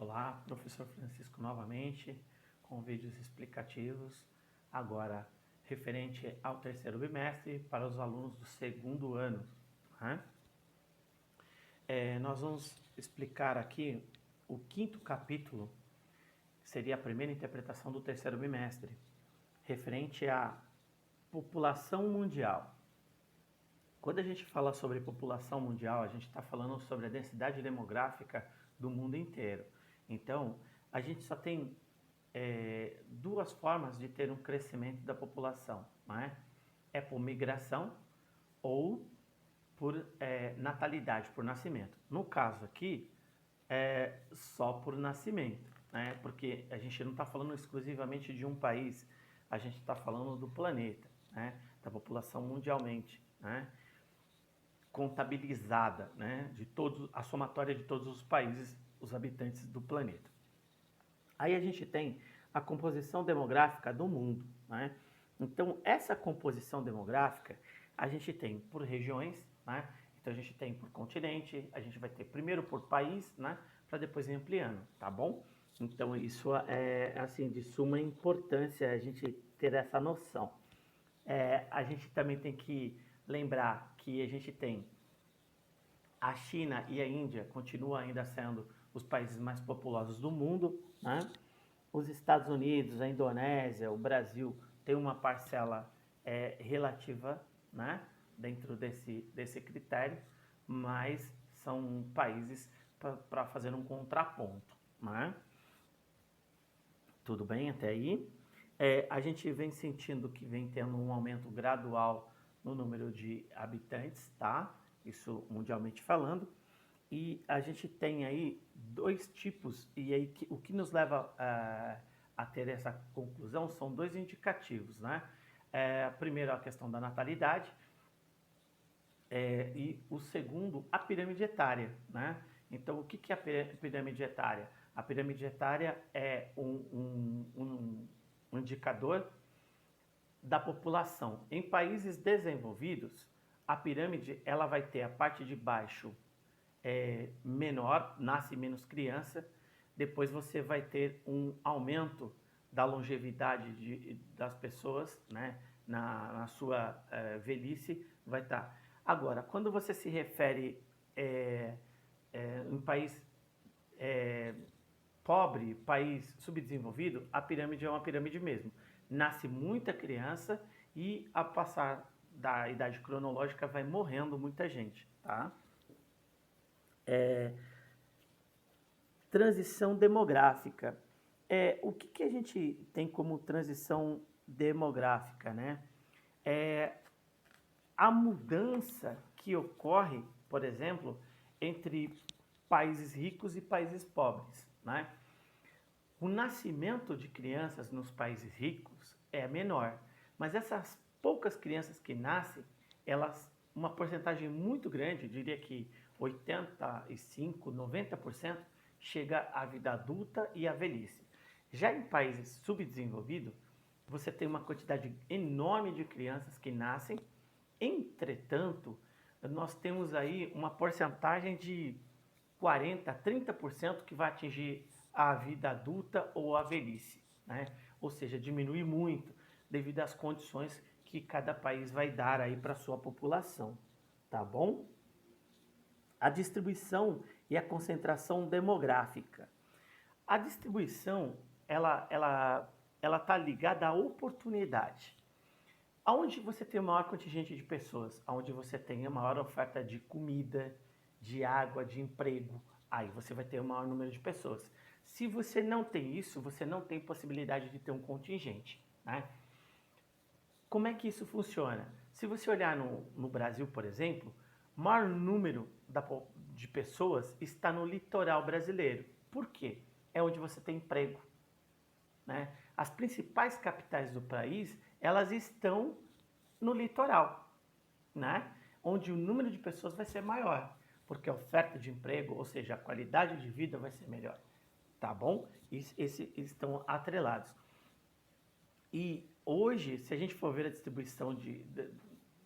Olá, professor Francisco novamente, com vídeos explicativos, agora referente ao terceiro bimestre para os alunos do segundo ano. Né? Nós vamos explicar aqui o quinto capítulo, que seria a primeira interpretação do terceiro bimestre, referente à população mundial. Quando a gente fala sobre população mundial, a gente está falando sobre a densidade demográfica do mundo inteiro. Então, a gente só tem duas formas de ter um crescimento da população, não é? É por migração ou por natalidade, por nascimento. No caso aqui, é só por nascimento, né? Porque a gente não está falando exclusivamente de um país, a gente está falando do planeta, né? Da população mundialmente, né? Contabilizada, né? De todos, a somatória de todos os países, os habitantes do planeta. Aí a gente tem a composição demográfica do mundo, né? Então, essa composição demográfica a gente tem por regiões, né? Então, a gente tem por continente, a gente vai ter primeiro por país, né? Para depois ir ampliando, tá bom? Então, isso é, assim, de suma importância a gente ter essa noção. A gente também tem que lembrar que a gente tem a China e a Índia continuam ainda sendo os países mais populosos do mundo, né? Os Estados Unidos, a Indonésia, o Brasil tem uma parcela relativa, né, dentro desse critério, mas são países para fazer um contraponto. Né? Tudo bem até aí? A gente vem sentindo que vem tendo um aumento gradual no número de habitantes, tá? Isso mundialmente falando. E a gente tem aí dois tipos, e aí o que nos leva a ter essa conclusão são dois indicativos, né? Primeiro, a questão da natalidade, e o segundo, a pirâmide etária, né? Então, o que é a pirâmide etária? A pirâmide etária é um indicador da população. Em países desenvolvidos, a pirâmide ela vai ter a parte de baixo menor, nasce menos criança, depois você vai ter um aumento da longevidade das pessoas, né, na sua velhice, vai estar. Agora, quando você se refere em país pobre, país subdesenvolvido, a pirâmide é uma pirâmide mesmo. Nasce muita criança e, a passar da idade cronológica, vai morrendo muita gente, tá? Transição demográfica. O que a gente tem como transição demográfica, né? A mudança que ocorre, por exemplo, entre países ricos e países pobres, né? O nascimento de crianças nos países ricos é menor, mas essas poucas crianças que nascem, elas, uma porcentagem muito grande, eu diria que 85, 90%, chega à vida adulta e à velhice. Já em países subdesenvolvidos, você tem uma quantidade enorme de crianças que nascem, entretanto, nós temos aí uma porcentagem de 40, 30% que vai atingir a vida adulta ou a velhice, né? Ou seja, diminui muito devido às condições que cada país vai dar aí para sua população, tá bom? A distribuição e a concentração demográfica. A distribuição, ela tá ligada à oportunidade. Aonde você tem o maior contingente de pessoas, aonde você tem a maior oferta de comida, de água, de emprego, aí você vai ter o maior número de pessoas. Se você não tem isso, você não tem possibilidade de ter um contingente, né? Como é que isso funciona? Se você olhar no Brasil, por exemplo, o maior número de pessoas está no litoral brasileiro. Por quê? É onde você tem emprego, né? As principais capitais do país, elas estão no litoral, né? Onde o número de pessoas vai ser maior, porque a oferta de emprego, ou seja, a qualidade de vida vai ser melhor, tá bom? Eles estão atrelados. E hoje, se a gente for ver a distribuição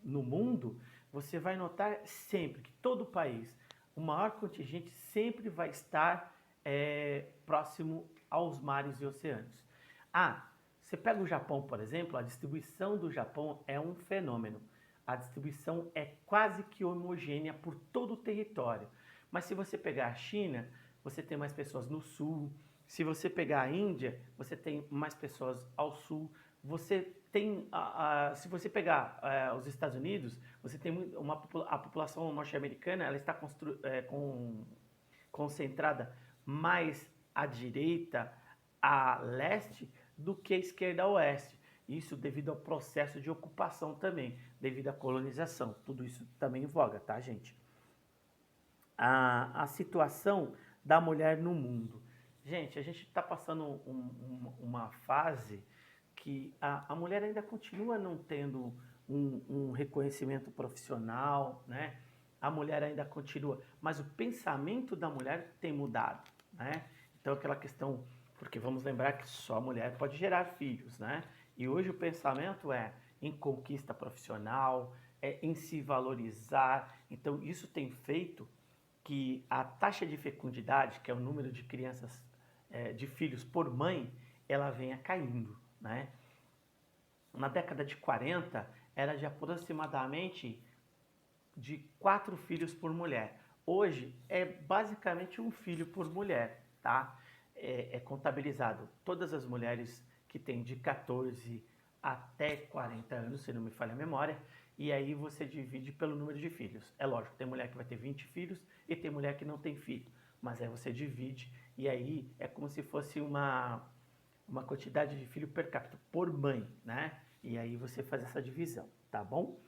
no mundo, você vai notar sempre que todo país, o maior contingente sempre vai estar próximo aos mares e oceanos. Você pega o Japão, por exemplo, a distribuição do Japão é um fenômeno. A distribuição é quase que homogênea por todo o território. Mas se você pegar a China, você tem mais pessoas no sul. Se você pegar a Índia, você tem mais pessoas ao sul. Você tem, se você pegar os Estados Unidos, você tem a população norte-americana, ela está concentrada mais à direita, a leste, do que a esquerda a oeste. Isso devido ao processo de ocupação também, devido à colonização. Tudo isso também em voga, tá, gente? A situação da mulher no mundo. Gente, a gente está passando uma fase que a mulher ainda continua não tendo um reconhecimento profissional, né? A mulher ainda continua, mas o pensamento da mulher tem mudado, né? Então aquela questão, porque vamos lembrar que só a mulher pode gerar filhos, né? E hoje o pensamento é em conquista profissional, em se valorizar. Então isso tem feito que a taxa de fecundidade, que é o número de crianças, de filhos por mãe, ela venha caindo, né? Na década de 40, era de aproximadamente de 4 filhos por mulher. Hoje é basicamente um filho por mulher, tá? É contabilizado todas as mulheres que têm de 14 até 40 anos, se não me falha a memória, e aí você divide pelo número de filhos. É lógico, tem mulher que vai ter 20 filhos e tem mulher que não tem filho, mas aí você divide e aí é como se fosse uma quantidade de filho per capita por mãe, né? E aí você faz essa divisão, tá bom?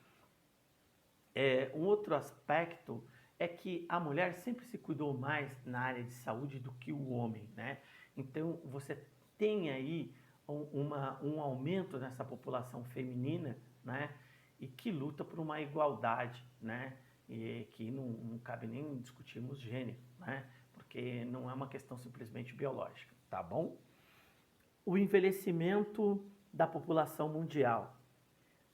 Um outro aspecto é que a mulher sempre se cuidou mais na área de saúde do que o homem, né? Então você tem aí um aumento nessa população feminina, né? E que luta por uma igualdade, né? E que não cabe nem discutirmos gênero, né? Porque não é uma questão simplesmente biológica, tá bom? O envelhecimento da população mundial.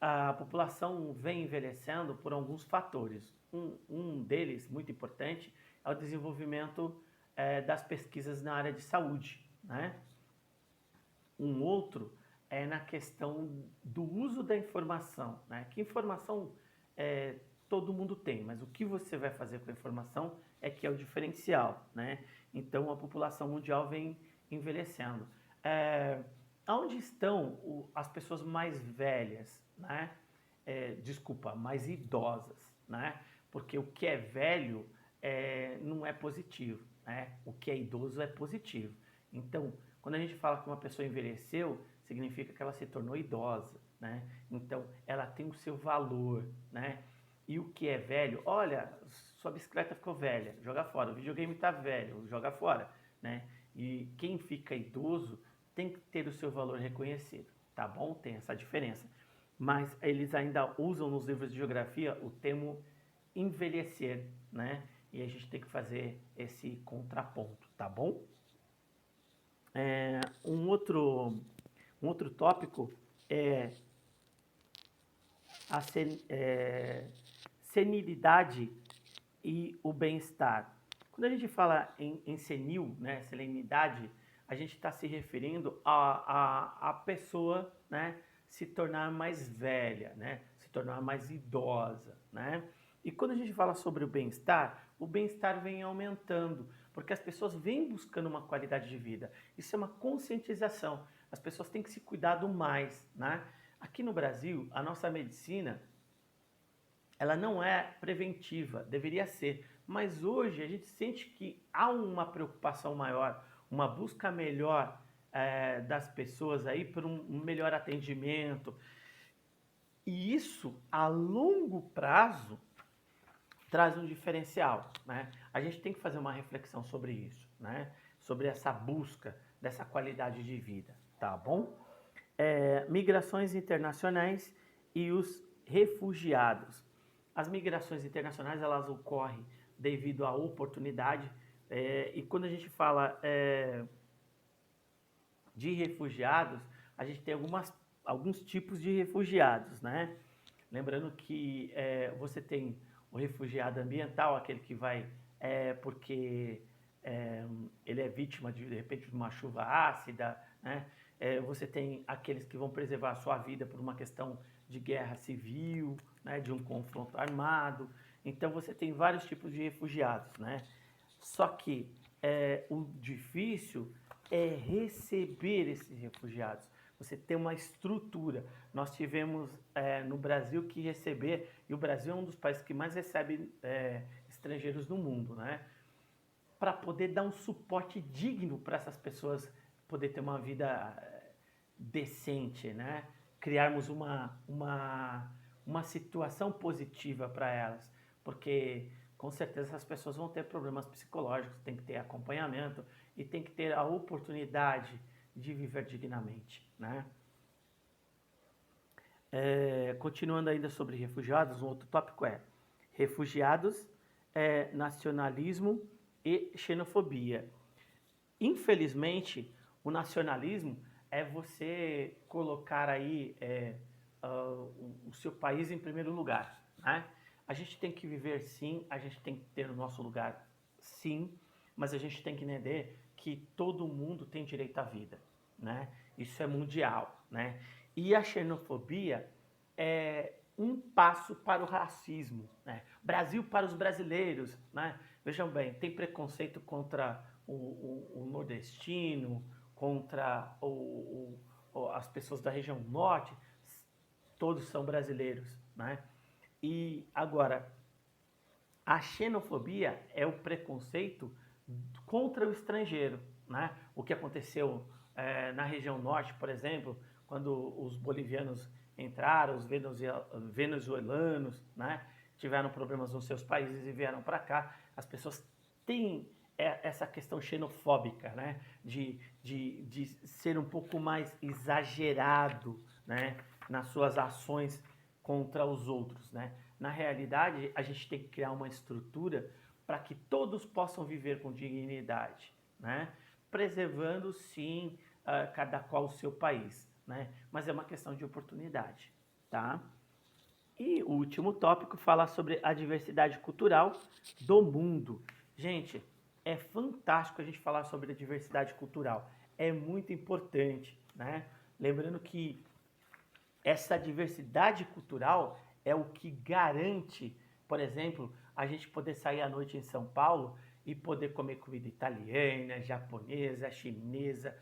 A população vem envelhecendo por alguns fatores. Um deles, muito importante, é o desenvolvimento das pesquisas na área de saúde, né? Um outro é na questão do uso da informação, né? Que informação todo mundo tem, mas o que você vai fazer com a informação é que é o diferencial, né? Então a população mundial vem envelhecendo. Onde estão as pessoas mais velhas, né? Desculpa, mais idosas, né? Porque o que é velho não é positivo, né? O que é idoso é positivo. Então, quando a gente fala que uma pessoa envelheceu, significa que ela se tornou idosa, né? Então, ela tem o seu valor, né? E o que é velho, olha, sua bicicleta ficou velha, joga fora. O videogame está velho, joga fora, né? E quem fica idoso tem que ter o seu valor reconhecido, tá bom? Tem essa diferença. Mas eles ainda usam nos livros de geografia o termo envelhecer, né? E a gente tem que fazer esse contraponto, tá bom? Um outro tópico é a senilidade e o bem-estar. Quando a gente fala em senil, né, serenidade, a gente está se referindo a pessoa, né, se tornar mais velha, né, se tornar mais idosa, né? E quando a gente fala sobre o bem-estar vem aumentando, porque as pessoas vêm buscando uma qualidade de vida. Isso é uma conscientização. As pessoas têm que se cuidar mais, né? Aqui no Brasil, a nossa medicina, ela não é preventiva, deveria ser. Mas hoje a gente sente que há uma preocupação maior, uma busca melhor das pessoas aí por um melhor atendimento. E isso, a longo prazo, traz um diferencial, né? A gente tem que fazer uma reflexão sobre isso, né? Sobre essa busca dessa qualidade de vida, tá bom? Migrações internacionais e os refugiados. As migrações internacionais, elas ocorrem devido à oportunidade, e quando a gente fala de refugiados, a gente tem alguns tipos de refugiados, né? Lembrando que você tem o refugiado ambiental, aquele que vai porque ele é vítima de repente de uma chuva ácida, né? Você tem aqueles que vão preservar a sua vida por uma questão de guerra civil, né? De um confronto armado. Então você tem vários tipos de refugiados, né? Só que o difícil é receber esses refugiados. Você tem uma estrutura. Nós tivemos no Brasil que receber, e o Brasil é um dos países que mais recebe estrangeiros no mundo, né? Para poder dar um suporte digno para essas pessoas poder ter uma vida decente, né? Criarmos uma situação positiva para elas, porque com certeza essas pessoas vão ter problemas psicológicos, tem que ter acompanhamento e tem que ter a oportunidade de viver dignamente, né? Continuando ainda sobre refugiados, um outro tópico é refugiados, nacionalismo e xenofobia. Infelizmente, o nacionalismo é você colocar aí o seu país em primeiro lugar, né? A gente tem que viver sim, a gente tem que ter o nosso lugar sim, mas a gente tem que entender que todo mundo tem direito à vida, né? Isso é mundial, né? E a xenofobia é um passo para o racismo, né? Brasil para os brasileiros, né? Vejam bem, tem preconceito contra o nordestino, contra as pessoas da região norte, todos são brasileiros, né? E agora, a xenofobia é o preconceito contra o estrangeiro, né? O que aconteceu na região norte, por exemplo, quando os bolivianos entraram, os venezuelanos, né? Tiveram problemas nos seus países e vieram para cá. As pessoas têm essa questão xenofóbica, né? De ser um pouco mais exagerado, né? Nas suas ações contra os outros, né? Na realidade, a gente tem que criar uma estrutura para que todos possam viver com dignidade, né? Preservando, sim, cada qual o seu país, né? Mas é uma questão de oportunidade, tá? E o último tópico fala sobre a diversidade cultural do mundo. Gente, é fantástico a gente falar sobre a diversidade cultural. É muito importante, né? Lembrando que essa diversidade cultural é o que garante, por exemplo, a gente poder sair à noite em São Paulo e poder comer comida italiana, japonesa, chinesa,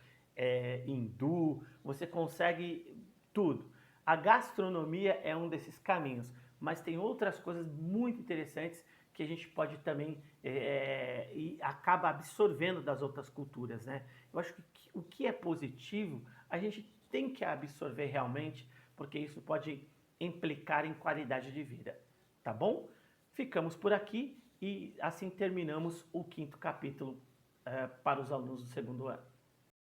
hindu. Você consegue tudo. A gastronomia é um desses caminhos, mas tem outras coisas muito interessantes que a gente pode também e acaba absorvendo das outras culturas, né? Eu acho que o que é positivo a gente tem que absorver realmente, porque isso pode implicar em qualidade de vida, tá bom? Ficamos por aqui e assim terminamos o 5º capítulo para os alunos do 2º ano.